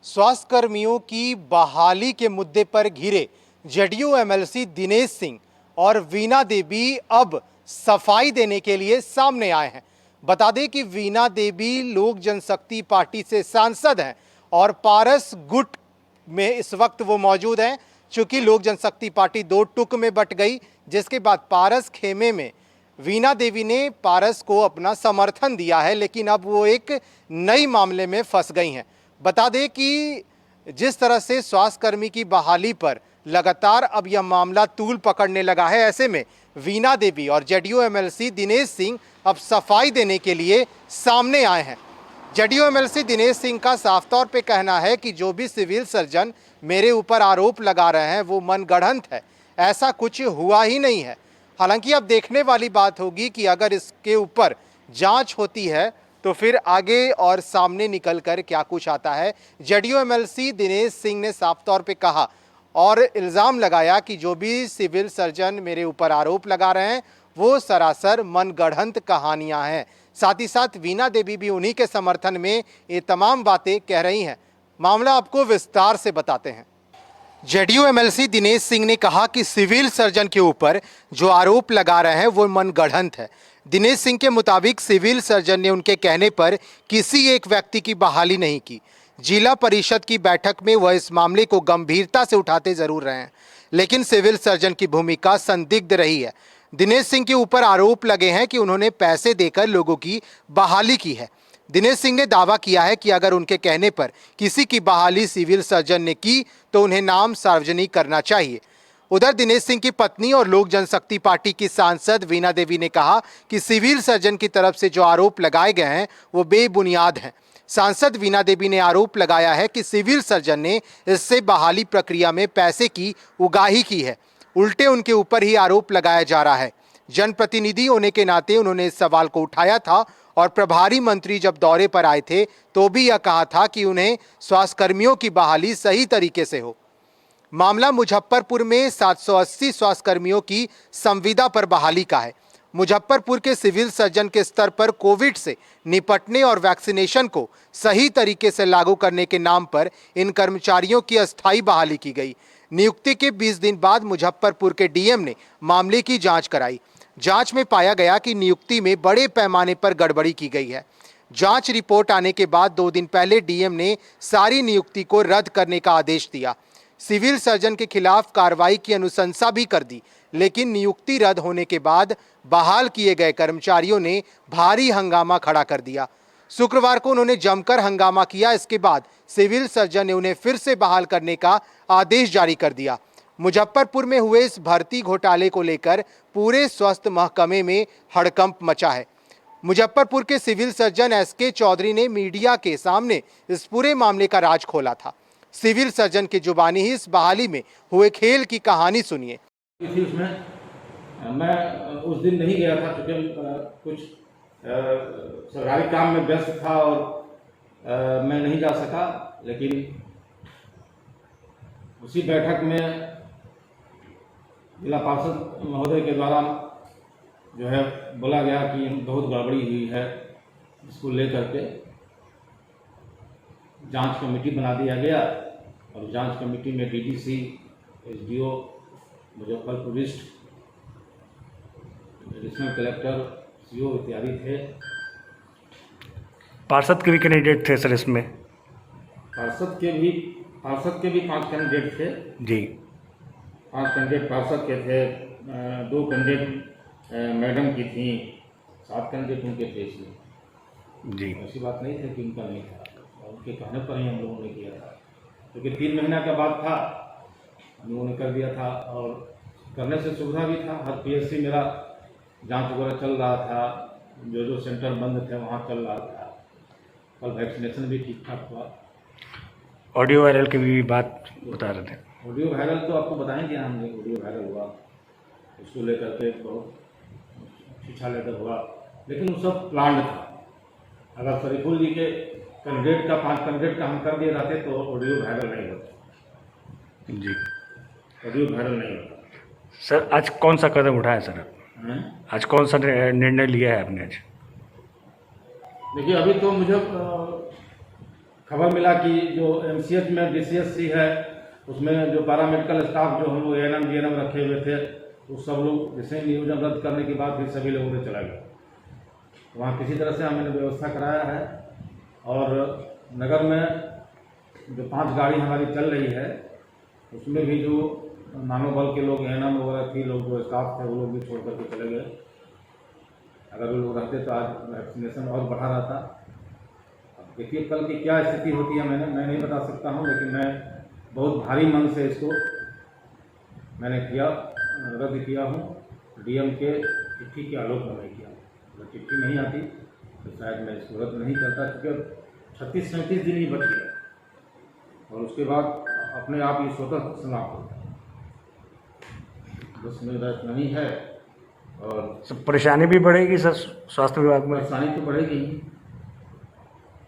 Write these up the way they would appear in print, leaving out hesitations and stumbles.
स्वास्थ्य कर्मियों की बहाली के मुद्दे पर घिरे जेडीयू एमएलसी दिनेश सिंह और वीणा देवी अब सफाई देने के लिए सामने आए हैं। बता दें कि वीणा देवी लोक जनशक्ति पार्टी से सांसद हैं और पारस गुट में इस वक्त वो मौजूद हैं। चूंकि लोक जनशक्ति पार्टी दो टुक में बट गई, जिसके बाद पारस खेमे में वीणा देवी ने पारस को अपना समर्थन दिया है, लेकिन अब वो एक नई मामले में फंस गई हैं। बता दें कि जिस तरह से स्वास्थ्य कर्मी की बहाली पर लगातार अब यह मामला तूल पकड़ने लगा है, ऐसे में वीणा देवी और जेडीयू एमएलसी दिनेश सिंह अब सफाई देने के लिए सामने आए हैं। जेडीयू एमएलसी दिनेश सिंह का साफ तौर पे कहना है कि जो भी सिविल सर्जन मेरे ऊपर आरोप लगा रहे हैं वो मनगढ़ंत है, ऐसा कुछ हुआ ही नहीं है। हालांकि अब देखने वाली बात होगी कि अगर इसके ऊपर जांच होती है तो फिर आगे और सामने निकल कर क्या कुछ आता है। जेडीयू एमएलसी दिनेश सिंह ने साफ तौर पे कहा और इल्ज़ाम लगाया कि जो भी सिविल सर्जन मेरे ऊपर आरोप लगा रहे हैं वो सरासर मनगढ़ंत कहानियां हैं। साथ ही साथ वीणा देवी भी उन्हीं के समर्थन में ये तमाम बातें कह रही हैं। मामला आपको विस्तार से बताते हैं। जेडीयू एमएलसी दिनेश सिंह ने कहा कि सिविल सर्जन के ऊपर जो आरोप लगा रहे हैं वो मनगढ़ंत है। दिनेश सिंह के मुताबिक सिविल सर्जन ने उनके कहने पर किसी एक व्यक्ति की बहाली नहीं की। जिला परिषद की बैठक में वह इस मामले को गंभीरता से उठाते जरूर रहे हैं, लेकिन सिविल सर्जन की भूमिका संदिग्ध रही है। दिनेश सिंह के ऊपर आरोप लगे हैं कि उन्होंने पैसे देकर लोगों की बहाली की है। दिनेश सिंह ने दावा किया है कि अगर उनके कहने पर किसी की बहाली सिविल सर्जन ने की तो उन्हें नाम सार्वजनिक करना चाहिए। उधर दिनेश सिंह की पत्नी और लोक जनशक्ति पार्टी की सांसद वीणा देवी ने कहा कि सिविल सर्जन की तरफ से जो आरोप लगाए गए हैं वो बेबुनियाद हैं। सांसद वीणा देवी ने आरोप लगाया है कि सिविल सर्जन ने इससे बहाली प्रक्रिया में पैसे की उगाही की है। उल्टे उनके ऊपर ही आरोप लगाया जा रहा है। जनप्रतिनिधि होने के नाते उन्होंने इस सवाल को उठाया था और प्रभारी मंत्री जब दौरे पर आए थे तो भी यह कहा था कि उन्हें स्वास्थ्य कर्मियों की बहाली सही तरीके से हो। मामला मुजफ्फरपुर में 780 स्वास्थ्य कर्मियों की संविदा पर बहाली का है। मुजफ्फरपुर के सिविल सर्जन के स्तर पर कोविड से निपटने और वैक्सीनेशन को सही तरीके से लागू करने के नाम पर इन कर्मचारियों की अस्थायी बहाली की गई। नियुक्ति के 20 दिन बाद मुजफ्फरपुर के डीएम ने मामले की जांच कराई। जांच में पाया गया कि नियुक्ति में बड़े पैमाने पर गड़बड़ी की गई है। जांच रिपोर्ट आने के बाद 2 दिन पहले डीएम ने सारी नियुक्ति को रद्द करने का आदेश दिया। सिविल सर्जन के खिलाफ कार्रवाई की अनुशंसा भी कर दी, लेकिन नियुक्ति रद्द होने के बाद बहाल किए गए कर्मचारियों ने भारी हंगामा खड़ा कर दिया। शुक्रवार को उन्होंने जमकर हंगामा किया। इसके बाद सिविल सर्जन ने उन्हें फिर से बहाल करने का आदेश जारी कर दिया। मुजफ्फरपुर में हुए इस भर्ती घोटाले को लेकर पूरे स्वास्थ्य महकमे में हड़कंप मचा है। मुजफ्फरपुर के सिविल सर्जन एसके चौधरी ने मीडिया के सामने इस पूरे मामले का राज खोला था। सिविल सर्जन की जुबानी ही इस बहाली में हुए खेल की कहानी सुनिए। उसमें मैं उस दिन नहीं गया था क्योंकि कुछ सरकारी काम में व्यस्त था और मैं नहीं जा सका। लेकिन उसी बैठक में जिला पार्षद महोदय के द्वारा जो है बोला गया कि बहुत गड़बड़ी हुई है, इसको लेकर के जांच कमेटी बना दिया गया और जांच कमेटी में DDC, SDO, Muzaffarpur east, additional collector, CO इत्यादि थे। पार्षद के भी कैंडिडेट थे सर इसमें? पार्षद के भी 5 कैंडिडेट थे जी। 5 कैंडिडेट पार्षद के थे, 2 कैंडिडेट मैडम की थी, 7 कैंडिडेट उनके थे इसमें। जी, ऐसी बात नहीं थी कि उनका नहीं था, उनके कहने पर ही हम लोगों ने किया था क्योंकि 3 महीना का बाद था, हम लोगों ने कर दिया था और करने से सुविधा भी था। हर पीएससी मेरा जांच वगैरह चल रहा था, जो सेंटर बंद थे वहाँ चल रहा था। कल वैक्सीनेशन भी ठीक ठाक हुआ। ऑडियो वायरल की भी बात बता रहे थे। ऑडियो वायरल तो आपको बताएंगे, हमने ऑडियो वायरल हुआ, उसको लेकर के बहुत शिक्षा लेकर हुआ, लेकिन वो सब प्लान्ड था। अगर शरीफुल जी के कैंडिडेट का 5 कैंडिडेट का हम कर दिए जाते तो ऑडियो वायरल नहीं होता जी। ऑडियो वायरल नहीं होता। सर आज कौन सा कदम उठाया सर? आज कौन सा निर्णय लिया है आपने आज? देखिए, अभी तो मुझे खबर मिला कि जो एमसीएच में बीसीएससी है उसमें जो पैरामेडिकल स्टाफ जो हम लोग एएनएम जीएनएम रखे हुए थे वो सब लोग जैसे नियोजन रद्द करने के बाद फिर सभी लोगों ने चला गया। वहाँ किसी तरह से हमने व्यवस्था कराया है और नगर में जो 5 गाड़ी हमारी चल रही है उसमें भी जो नानो बल के लोग एएनएम वगैरह थी लोग जो स्टाफ थे वो लोग भी छोड़ करके चले गए। अगर वो लोग रहते तो आज वैक्सीनेशन और बढ़ा रहता। अब देखिए कल की क्या स्थिति होती है मैं नहीं बता सकता हूँ, लेकिन मैं बहुत भारी मन से इसको मैंने रद्द किया हूँ। डीएम के चिट्ठी के आलोक में नहीं किया। अगर चिट्ठी नहीं आती तो शायद मैं इसको रद्द नहीं करता, क्योंकि 36-37 दिन ही बच गया और उसके बाद अपने आप ये स्वतः समाप्त होता है। बस मेरा इतना ही है। और सर परेशानी भी बढ़ेगी सर स्वास्थ्य विभाग में? परेशानी तो बढ़ेगी ही,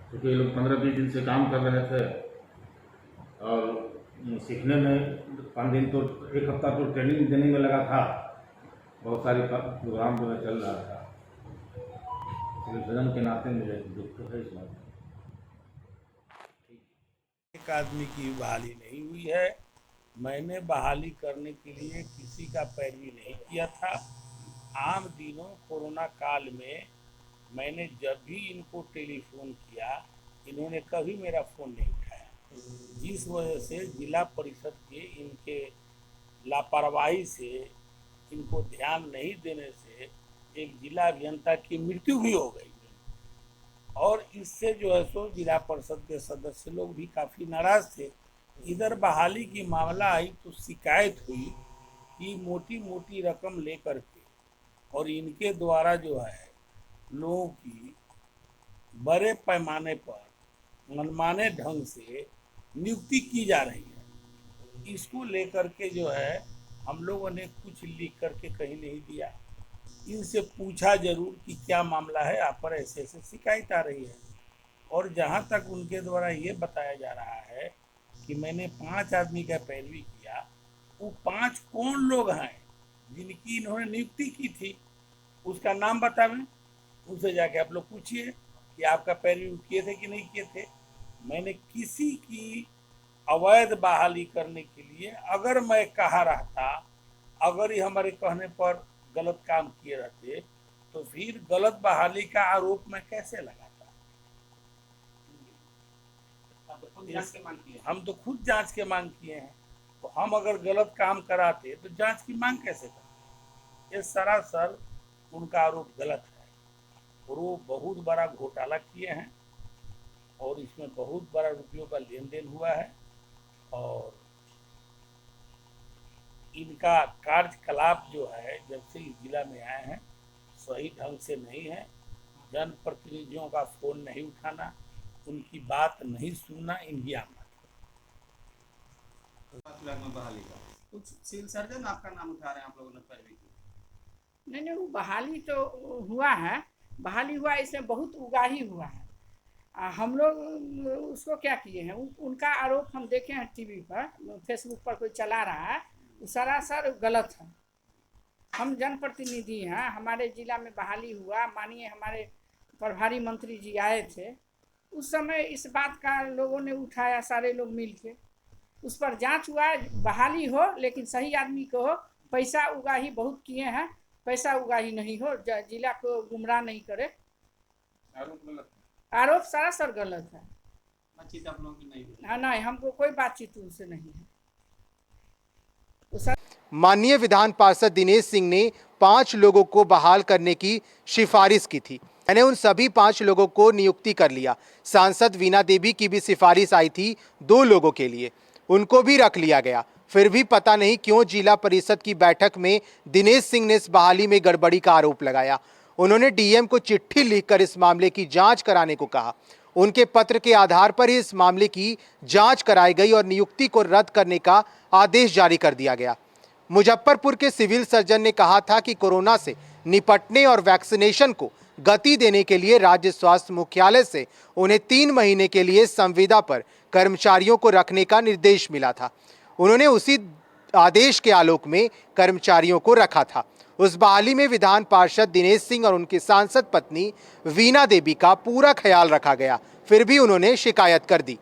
क्योंकि ये लोग 15-20 दिन से काम कर रहे थे और सीखने में 5 दिन तो 1 हफ्ता तो ट्रेनिंग देने में लगा था। बहुत सारे प्रोग्राम जो है चल रहा था। सिविल सर्जन के नाते मुझे दुख तो है इस बात में। एक आदमी की बहाली नहीं हुई है। मैंने बहाली करने के लिए किसी का पैरवी नहीं किया था। आम दिनों कोरोना काल में मैंने जब भी इनको टेलीफोन किया इन्होंने कभी मेरा फ़ोन नहीं उठाया, जिस वजह से जिला परिषद के इनके लापरवाही से, इनको ध्यान नहीं देने से एक जिला अभियंता की मृत्यु भी हो गई। और इससे जो है सो जिला परिषद के सदस्य लोग भी काफ़ी नाराज़ थे। इधर बहाली की मामला आई तो शिकायत हुई कि मोटी मोटी रकम लेकर के और इनके द्वारा जो है लोगों की बड़े पैमाने पर मनमाने ढंग से नियुक्ति की जा रही है। इसको लेकर के जो है हम लोगों ने कुछ लिख करके कहीं नहीं दिया। इनसे पूछा जरूर कि क्या मामला है, आप पर ऐसे ऐसे शिकायत आ रही है। और जहाँ तक उनके द्वारा ये बताया जा रहा है कि मैंने 5 आदमी का पैरवी किया, वो 5 कौन लोग हैं जिनकी इन्होंने नियुक्ति की थी, उसका नाम बतावें। उनसे जाके आप लोग पूछिए कि आपका पैरवी किए थे कि नहीं किए थे। मैंने किसी की अवैध बहाली करने के लिए अगर मैं कहा रहता, अगर ये हमारे कहने पर गलत काम किए रहते तो फिर गलत बहाली का आरोप मैं कैसे लगाता। हम तो खुद जांच के मांग किए हैं, तो हम अगर गलत काम कराते तो जांच की मांग कैसे करते। ये सरासर उनका आरोप गलत है और वो बहुत बड़ा घोटाला किए हैं और इसमें बहुत बड़ा रुपयों का लेन देन हुआ है और इनका कार्यकलाप जो है जब से इस जिला में आए हैं सही ढंग से नहीं है। जनप्रतिनिधियों का फोन नहीं उठाना, उनकी बात नहीं सुनना इनकी आमद। कुछ सिविल सर्जन आपका नाम उठा रहे हैं, आप लोगों ने पैरवी की? नहीं, वो बहाली तो हुआ है, बहाली हुआ, इसमें बहुत उगाही हुआ है। हम लोग उसको क्या किए हैं, उनका आरोप हम देखे हैं टीवी पर, फेसबुक पर कोई चला रहा है, सरासर गलत है। हम जनप्रतिनिधि हैं, हमारे ज़िला में बहाली हुआ, मानिए हमारे प्रभारी मंत्री जी आए थे, उस समय इस बात का लोगों ने उठाया, सारे लोग मिल के उस पर जांच हुआ, बहाली हो लेकिन सही आदमी को हो। पैसा उगाही बहुत किए हैं, पैसा उगाही नहीं हो, जिला को गुमराह नहीं करे। आरोप गलत है, आरोप सरासर गलत है। बातचीत आप लोगों की नहीं हुई? हाँ, नहीं, हमको कोई बातचीत उनसे नहीं है। माननीय विधान पार्षद दिनेश सिंह ने 5 लोगों को बहाल करने की सिफारिश की थी। मैंने उन सभी 5 लोगों को नियुक्ति कर लिया। सांसद वीणा देवी की भी सिफारिश आई थी 2 लोगों के लिए, उनको भी रख लिया गया। फिर भी पता नहीं क्यों जिला परिषद की बैठक में दिनेश सिंह ने इस बहाली में गड़बड़ी का आरोप लगाया। उन्होंने डीएम को चिट्ठी लिखकर इस मामले की जांच कराने को कहा। उनके पत्र के आधार पर ही इस मामले की जांच कराई गई और नियुक्ति को रद्द करने का आदेश जारी कर दिया गया। मुजफ्फरपुर के सिविल सर्जन ने कहा था कि कोरोना से निपटने और वैक्सीनेशन को गति देने के लिए राज्य स्वास्थ्य मुख्यालय से उन्हें 3 महीने के लिए संविदा पर कर्मचारियों को रखने का निर्देश मिला था। उन्होंने उसी आदेश के आलोक में कर्मचारियों को रखा था। उस बहाली में विधान पार्षद दिनेश सिंह और उनकी सांसद पत्नी वीणा देवी का पूरा ख्याल रखा गया। फिर भी उन्होंने शिकायत कर दी।